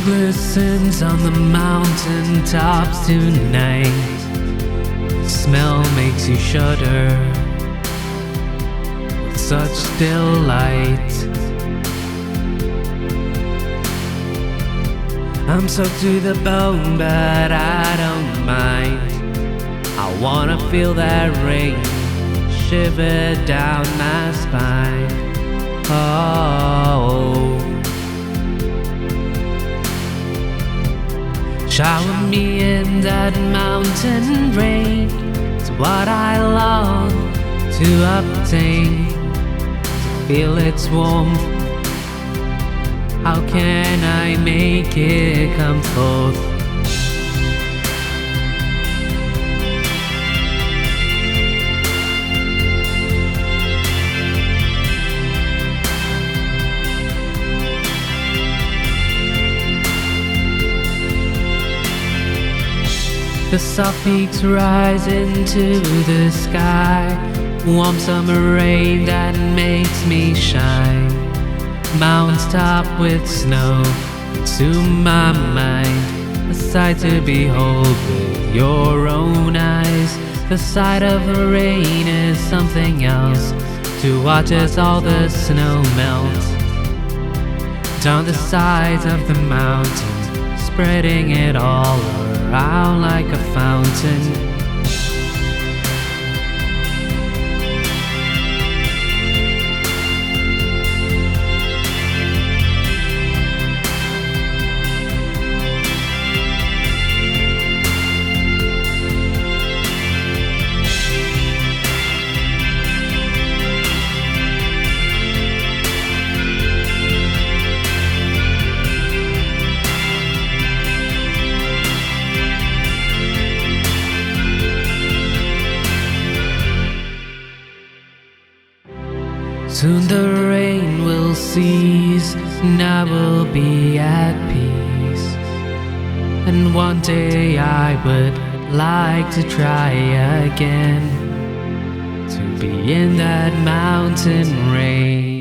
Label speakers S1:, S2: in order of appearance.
S1: glistens on the mountain tops tonight. The smell makes you shudder with such delight. I'm soaked to the bone, but I don't mind. I wanna feel that rain shiver down my spine. Oh, shower me in that mountain rain. It's what I long to obtain, to feel its warmth. How can I make it come forth? The soft peaks rise into the sky, warm summer rain that makes me shine. Mounds topped with snow, to my mind, a sight to behold with your own eyes. The sight of the rain is something else, to watch as all the snow melts down the sides of the mountain, spreading it all around like a fountain. Soon the rain will cease, and I will be at peace. And one day I would like to try again, to be in that mountain rain.